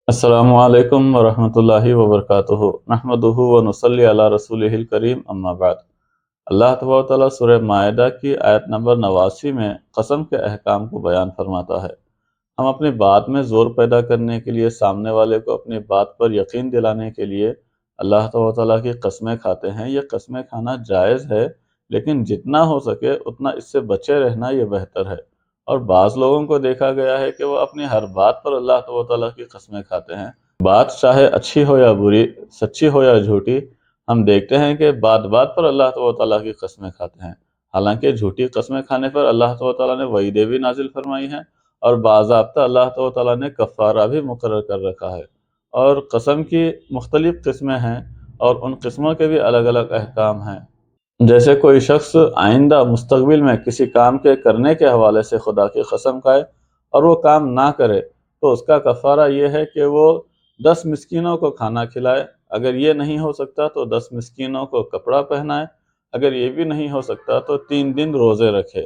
السلام علیکم ورحمۃ اللہ وبرکاتہ نحمدہ و نصلی علی رسولہ الکریم اما بعد۔ اللہ تبارک و تعالیٰ سورہ مائدہ کی آیت نمبر 89 میں قسم کے احکام کو بیان فرماتا ہے۔ ہم اپنی بات میں زور پیدا کرنے کے لیے، سامنے والے کو اپنی بات پر یقین دلانے کے لیے اللہ تبارک و تعالیٰ کی قسمیں کھاتے ہیں۔ یہ قسمیں کھانا جائز ہے، لیکن جتنا ہو سکے اتنا اس سے بچے رہنا یہ بہتر ہے۔ اور بعض لوگوں کو دیکھا گیا ہے کہ وہ اپنی ہر بات پر اللہ تبارک و تعالیٰ کی قسمیں کھاتے ہیں۔ بات چاہے اچھی ہو یا بری، سچی ہو یا جھوٹی، ہم دیکھتے ہیں کہ بات بات پر اللہ تبارک و تعالیٰ کی قسمیں کھاتے ہیں۔ حالانکہ جھوٹی قسمیں کھانے پر اللہ تبارک و تعالیٰ نے وعیدیں بھی نازل فرمائی ہیں، اور باضابطہ اللہ تبارک و تعالیٰ نے کفارہ بھی مقرر کر رکھا ہے۔ اور قسم کی مختلف قسمیں ہیں، اور ان قسموں کے بھی الگ الگ احکام ہیں۔ جیسے کوئی شخص آئندہ مستقبل میں کسی کام کے کرنے کے حوالے سے خدا کی قسم کھائے اور وہ کام نہ کرے، تو اس کا کفارہ یہ ہے کہ وہ 10 مسکینوں کو کھانا کھلائے۔ اگر یہ نہیں ہو سکتا تو 10 مسکینوں کو کپڑا پہنائے۔ اگر یہ بھی نہیں ہو سکتا تو 3 دن روزے رکھے۔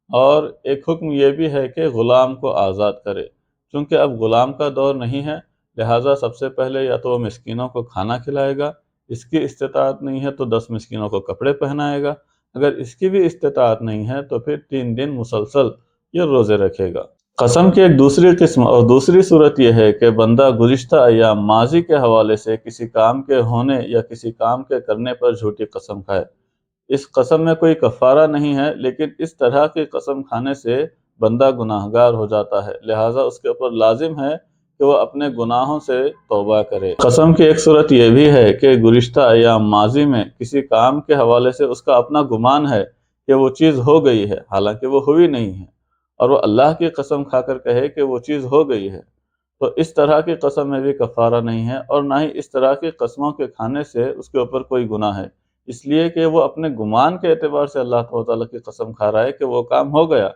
اور ایک حکم یہ بھی ہے کہ غلام کو آزاد کرے۔ چونکہ اب غلام کا دور نہیں ہے، لہٰذا سب سے پہلے یا تو وہ مسکینوں کو کھانا کھلائے گا، اس کی استطاعت نہیں ہے تو 10 مسکینوں کو کپڑے پہنائے گا، اگر اس کی بھی استطاعت نہیں ہے تو پھر 3 دن مسلسل یہ روزے رکھے گا۔ قسم کی ایک دوسری قسم اور دوسری صورت یہ ہے کہ بندہ گزشتہ ایام ماضی کے حوالے سے کسی کام کے ہونے یا کسی کام کے کرنے پر جھوٹی قسم کھائے۔ اس قسم میں کوئی کفارہ نہیں ہے، لیکن اس طرح کی قسم کھانے سے بندہ گناہگار ہو جاتا ہے، لہٰذا اس کے اوپر لازم ہے کہ وہ اپنے گناہوں سے توبہ کرے۔ قسم کی ایک صورت یہ بھی ہے کہ گزشتہ ایام ماضی میں کسی کام کے حوالے سے اس کا اپنا گمان ہے کہ وہ چیز ہو گئی ہے، حالانکہ وہ ہوئی نہیں ہے، اور وہ اللہ کی قسم کھا کر کہے کہ وہ چیز ہو گئی ہے، تو اس طرح کی قسم میں بھی کفارہ نہیں ہے، اور نہ ہی اس طرح کی قسموں کے کھانے سے اس کے اوپر کوئی گناہ ہے، اس لیے کہ وہ اپنے گمان کے اعتبار سے اللہ تعالیٰ کی قسم کھا رہا ہے کہ وہ کام ہو گیا،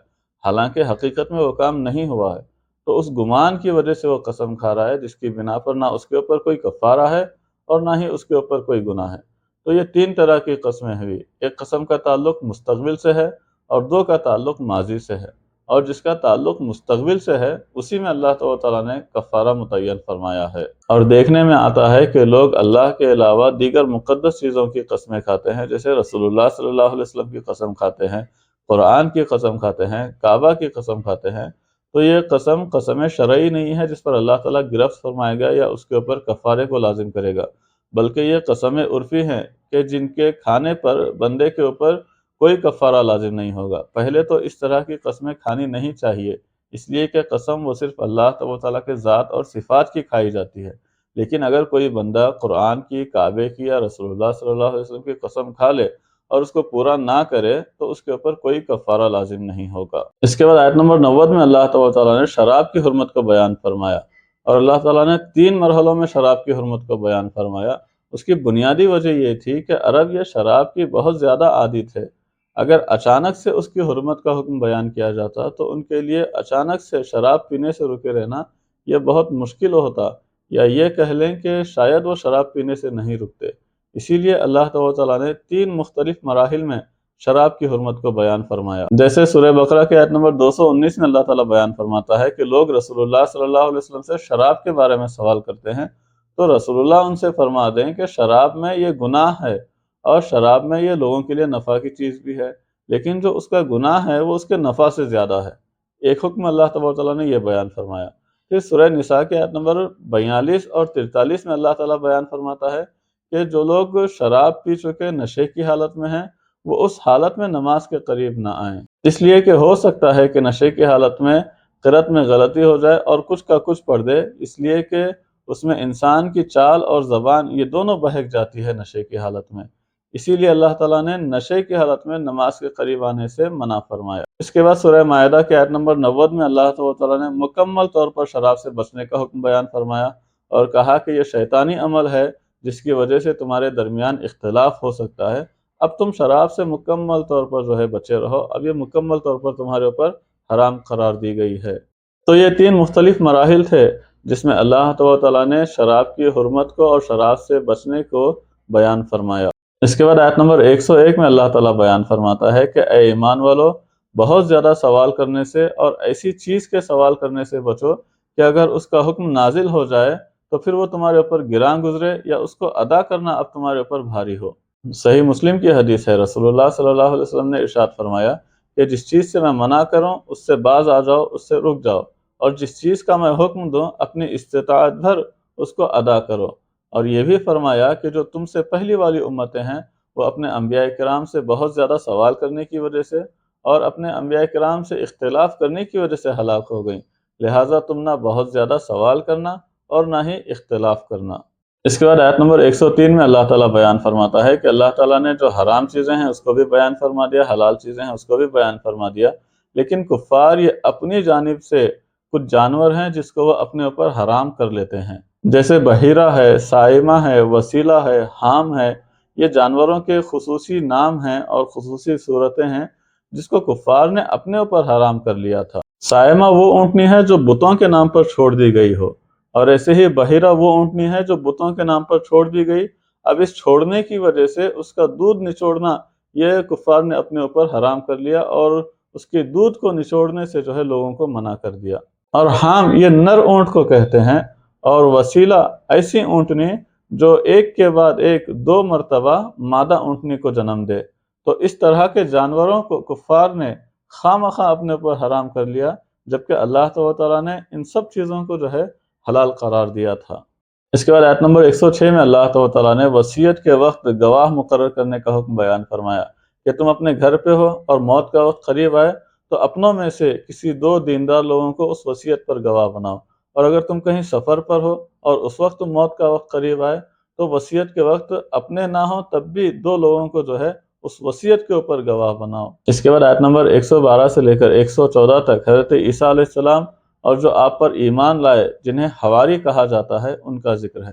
حالانکہ حقیقت میں وہ کام نہیں ہوا ہے۔ تو اس گمان کی وجہ سے وہ قسم کھا رہا ہے، جس کی بنا پر نہ اس کے اوپر کوئی کفارہ ہے اور نہ ہی اس کے اوپر کوئی گناہ ہے۔ تو یہ 3 طرح کی قسمیں ہوئی۔ ایک قسم کا تعلق مستقبل سے ہے، اور 2 کا تعلق ماضی سے ہے، اور جس کا تعلق مستقبل سے ہے اسی میں اللہ تعالیٰ نے کفارہ متعین فرمایا ہے۔ اور دیکھنے میں آتا ہے کہ لوگ اللہ کے علاوہ دیگر مقدس چیزوں کی قسمیں کھاتے ہیں، جیسے رسول اللہ صلی اللہ علیہ وسلم کی قسم کھاتے ہیں، قرآن کی قسم کھاتے ہیں، کعبہ کی قسم کھاتے ہیں۔ تو یہ قسم شرعی نہیں ہے جس پر اللہ تعالیٰ گرفت فرمائے گا یا اس کے اوپر کفارے کو لازم کرے گا، بلکہ یہ قسمیں عرفی ہیں کہ جن کے کھانے پر بندے کے اوپر کوئی کفارہ لازم نہیں ہوگا۔ پہلے تو اس طرح کی قسمیں کھانی نہیں چاہیے، اس لیے کہ قسم وہ صرف اللہ تعالیٰ کے ذات اور صفات کی کھائی جاتی ہے، لیکن اگر کوئی بندہ قرآن کی، کعبے کی یا رسول اللہ صلی اللہ علیہ وسلم کی قسم کھا لے اور اس کو پورا نہ کرے تو اس کے اوپر کوئی کفارہ لازم نہیں ہوگا۔ اس کے بعد آیت نمبر 90 میں اللہ تعالیٰ نے شراب کی حرمت کو بیان فرمایا، اور اللہ تعالیٰ نے 3 مرحلوں میں شراب کی حرمت کو بیان فرمایا۔ اس کی بنیادی وجہ یہ تھی کہ عرب یہ شراب کی بہت زیادہ عادی تھے۔ اگر اچانک سے اس کی حرمت کا حکم بیان کیا جاتا تو ان کے لیے اچانک سے شراب پینے سے رکے رہنا یہ بہت مشکل ہوتا، یا یہ کہہ لیں کہ شاید وہ شراب پینے سے نہیں رکتے۔ اسی لیے اللہ تعالیٰ نے 3 مختلف مراحل میں شراب کی حرمت کو بیان فرمایا۔ جیسے سورہ بقرہ کے آیت نمبر 219 میں اللہ تعالیٰ بیان فرماتا ہے کہ لوگ رسول اللہ صلی اللہ علیہ وسلم سے شراب کے بارے میں سوال کرتے ہیں، تو رسول اللہ ان سے فرما دیں کہ شراب میں یہ گناہ ہے، اور شراب میں یہ لوگوں کے لیے نفع کی چیز بھی ہے، لیکن جو اس کا گناہ ہے وہ اس کے نفع سے زیادہ ہے۔ ایک حکم اللہ تعالیٰ نے یہ بیان فرمایا۔ پھر سورہ نساء کے آیت نمبر 42 اور 43 میں اللہ تعالیٰ بیان فرماتا ہے کہ جو لوگ شراب پی چکے نشے کی حالت میں ہیں وہ اس حالت میں نماز کے قریب نہ آئیں، اس لیے کہ ہو سکتا ہے کہ نشے کی حالت میں قرأت میں غلطی ہو جائے اور کچھ کا کچھ پڑھ دے، اس لیے کہ اس میں انسان کی چال اور زبان یہ دونوں بہک جاتی ہے نشے کی حالت میں، اسی لیے اللہ تعالیٰ نے نشے کی حالت میں نماز کے قریب آنے سے منع فرمایا۔ اس کے بعد سورہ مائدہ کے آیت نمبر 90 میں اللہ تعالیٰ نے مکمل طور پر شراب سے بچنے کا حکم بیان فرمایا، اور کہا کہ یہ شیطانی عمل ہے جس کی وجہ سے تمہارے درمیان اختلاف ہو سکتا ہے۔ اب تم شراب سے مکمل طور پر بچے رہو، اب یہ مکمل طور پر تمہارے اوپر حرام قرار دی گئی ہے۔ تو یہ 3 مختلف مراحل تھے جس میں اللہ تعالیٰ نے شراب کی حرمت کو اور شراب سے بچنے کو بیان فرمایا۔ اس کے بعد آیت نمبر 101 میں اللہ تعالیٰ بیان فرماتا ہے کہ اے ایمان والو، بہت زیادہ سوال کرنے سے اور ایسی چیز کے سوال کرنے سے بچو کہ اگر اس کا حکم نازل ہو جائے تو پھر وہ تمہارے اوپر گراں گزرے یا اس کو ادا کرنا اب تمہارے اوپر بھاری ہو۔ صحیح مسلم کی حدیث ہے، رسول اللہ صلی اللہ علیہ وسلم نے ارشاد فرمایا کہ جس چیز سے میں منع کروں اس سے باز آ جاؤ، اس سے رک جاؤ، اور جس چیز کا میں حکم دوں اپنی استطاعت بھر اس کو ادا کرو۔ اور یہ بھی فرمایا کہ جو تم سے پہلی والی امتیں ہیں وہ اپنے انبیاء کرام سے بہت زیادہ سوال کرنے کی وجہ سے اور اپنے انبیاء کرام سے اختلاف کرنے کی وجہ سے ہلاک ہو گئیں، لہٰذا تم نہ بہت زیادہ سوال کرنا اور نہ ہی اختلاف کرنا۔ اس کے بعد آیت نمبر 103 میں اللہ تعالیٰ بیان فرماتا ہے کہ اللہ تعالیٰ نے جو حرام چیزیں ہیں اس کو بھی بیان فرما دیا، حلال چیزیں ہیں اس کو بھی بیان فرما دیا، لیکن کفار یہ اپنی جانب سے کچھ جانور ہیں جس کو وہ اپنے اوپر حرام کر لیتے ہیں، جیسے بحیرہ ہے، سائمہ ہے، وسیلہ ہے، حام ہے۔ یہ جانوروں کے خصوصی نام ہیں اور خصوصی صورتیں ہیں جس کو کفار نے اپنے اوپر حرام کر لیا تھا۔ سائمہ وہ اونٹنی ہے جو بتوں کے نام پر چھوڑ دی گئی ہو، اور ایسے ہی بحیرہ وہ اونٹنی ہے جو بتوں کے نام پر چھوڑ دی گئی۔ اب اس چھوڑنے کی وجہ سے اس کا دودھ نچوڑنا یہ کفار نے اپنے اوپر حرام کر لیا، اور اس کے دودھ کو نچوڑنے سے جو ہے لوگوں کو منع کر دیا۔ اور حام یہ نر اونٹ کو کہتے ہیں، اور وسیلہ ایسی اونٹنی جو ایک کے بعد ایک 2 مرتبہ مادہ اونٹنی کو جنم دے۔ تو اس طرح کے جانوروں کو کفار نے خواہ مخواہ اپنے اوپر حرام کر لیا، جبکہ اللہ تعالیٰ نے ان سب چیزوں کو جو ہے حلال قرار دیا تھا۔ اس کے بعد آیت نمبر 106 میں اللہ تعالیٰ نے وصیت کے وقت گواہ مقرر کرنے کا حکم بیان فرمایا کہ تم اپنے گھر پہ ہو اور موت کا وقت قریب آئے تو اپنوں میں سے کسی 2 دیندار لوگوں کو اس وصیت پر گواہ بناؤ، اور اگر تم کہیں سفر پر ہو اور اس وقت موت کا وقت قریب آئے تو وصیت کے وقت اپنے نہ ہو تب بھی 2 لوگوں کو جو ہے اس وصیت کے اوپر گواہ بناؤ۔ اس کے بعد آیت نمبر 112 سے لے کر 114 تک حضرت عیسیٰ علیہ السلام اور جو آپ پر ایمان لائے جنہیں حواری کہا جاتا ہے ان کا ذکر ہے۔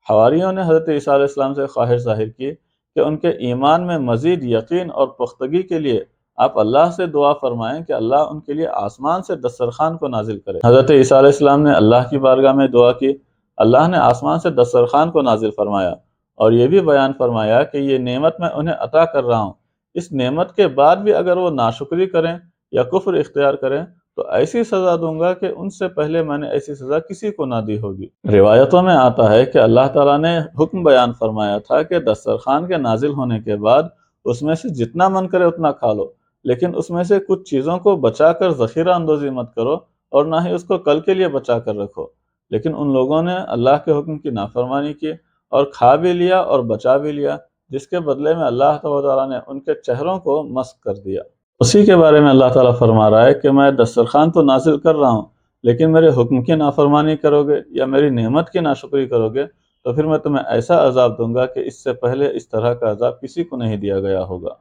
حواریوں نے حضرت عیسیٰ علیہ السلام سے خواہش ظاہر کی کہ ان کے ایمان میں مزید یقین اور پختگی کے لیے آپ اللہ سے دعا فرمائیں کہ اللہ ان کے لیے آسمان سے دسترخوان کو نازل کرے۔ حضرت عیسیٰ علیہ السلام نے اللہ کی بارگاہ میں دعا کی، اللہ نے آسمان سے دسترخوان کو نازل فرمایا، اور یہ بھی بیان فرمایا کہ یہ نعمت میں انہیں عطا کر رہا ہوں، اس نعمت کے بعد بھی اگر وہ ناشکری کریں یا کفر اختیار کریں تو ایسی سزا دوں گا کہ ان سے پہلے میں نے ایسی سزا کسی کو نہ دی ہوگی۔ روایتوں میں آتا ہے کہ اللہ تعالیٰ نے حکم بیان فرمایا تھا کہ دسترخوان کے نازل ہونے کے بعد اس میں سے جتنا من کرے اتنا کھا لو، لیکن اس میں سے کچھ چیزوں کو بچا کر ذخیرہ اندوزی مت کرو اور نہ ہی اس کو کل کے لیے بچا کر رکھو۔ لیکن ان لوگوں نے اللہ کے حکم کی نافرمانی کی اور کھا بھی لیا اور بچا بھی لیا، جس کے بدلے میں اللہ تعالیٰ نے ان کے چہروں کو مسخ کر دیا۔ اسی کے بارے میں اللہ تعالیٰ فرما رہا ہے کہ میں دسترخوان تو نازل کر رہا ہوں، لیکن میرے حکم کی نافرمانی کرو گے یا میری نعمت کی ناشکری کرو گے تو پھر میں تمہیں ایسا عذاب دوں گا کہ اس سے پہلے اس طرح کا عذاب کسی کو نہیں دیا گیا ہوگا۔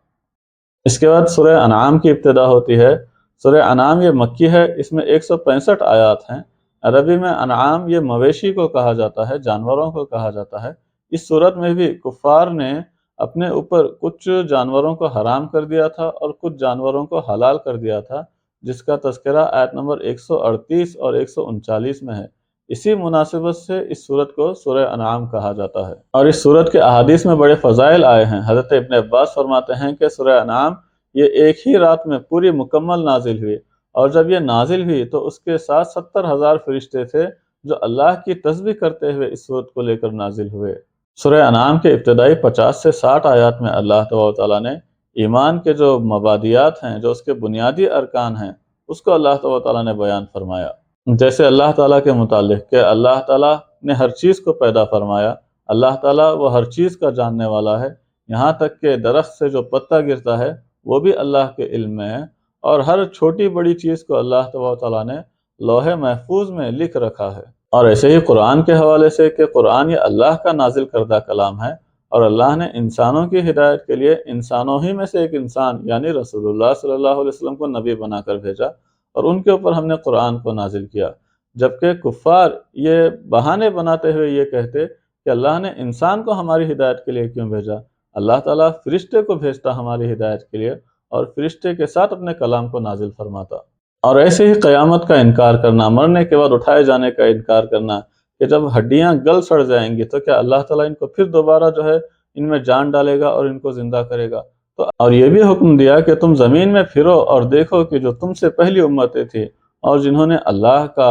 اس کے بعد سورہ انعام کی ابتدا ہوتی ہے۔ سورہ انعام یہ مکی ہے، اس میں 165 آیات ہیں۔ عربی میں انعام یہ مویشی کو کہا جاتا ہے، جانوروں کو کہا جاتا ہے۔ اس صورت میں بھی کفار نے اپنے اوپر کچھ جانوروں کو حرام کر دیا تھا اور کچھ جانوروں کو حلال کر دیا تھا، جس کا تذکرہ آیت نمبر 138 اور 139 میں ہے۔ اسی مناسبت سے اس صورت کو سورہ انعام کہا جاتا ہے، اور اس صورت کے احادیث میں بڑے فضائل آئے ہیں۔ حضرت ابن عباس فرماتے ہیں کہ سورہ انعام یہ ایک ہی رات میں پوری مکمل نازل ہوئی، اور جب یہ نازل ہوئی تو اس کے ساتھ 70,000 فرشتے تھے جو اللہ کی تسبیح کرتے ہوئے اس صورت کو لے کر نازل ہوئے۔ سورہ انعام کے ابتدائی 50 سے 60 آیات میں اللہ تعالیٰ نے ایمان کے جو مبادیات ہیں، جو اس کے بنیادی ارکان ہیں، اس کو اللہ تعالیٰ نے بیان فرمایا۔ جیسے اللہ تعالیٰ کے متعلق کہ اللہ تعالیٰ نے ہر چیز کو پیدا فرمایا، اللہ تعالیٰ وہ ہر چیز کا جاننے والا ہے، یہاں تک کہ درخت سے جو پتا گرتا ہے وہ بھی اللہ کے علم میں ہے، اور ہر چھوٹی بڑی چیز کو اللہ تعالیٰ نے لوح محفوظ میں لکھ رکھا ہے۔ اور ایسے ہی قرآن کے حوالے سے کہ قرآن یہ اللہ کا نازل کردہ کلام ہے، اور اللہ نے انسانوں کی ہدایت کے لیے انسانوں ہی میں سے ایک انسان یعنی رسول اللہ صلی اللہ علیہ وسلم کو نبی بنا کر بھیجا، اور ان کے اوپر ہم نے قرآن کو نازل کیا۔ جبکہ کفار یہ بہانے بناتے ہوئے یہ کہتے کہ اللہ نے انسان کو ہماری ہدایت کے لیے کیوں بھیجا؟ اللہ تعالیٰ فرشتے کو بھیجتا ہماری ہدایت کے لیے، اور فرشتے کے ساتھ اپنے کلام کو نازل فرماتا۔ اور ایسے ہی قیامت کا انکار کرنا، مرنے کے بعد اٹھائے جانے کا انکار کرنا، کہ جب ہڈیاں گل سڑ جائیں گی تو کیا اللہ تعالیٰ ان کو پھر دوبارہ جو ہے ان میں جان ڈالے گا اور ان کو زندہ کرے گا؟ تو اور یہ بھی حکم دیا کہ تم زمین میں پھرو اور دیکھو کہ جو تم سے پہلی امتیں تھیں اور جنہوں نے اللہ کا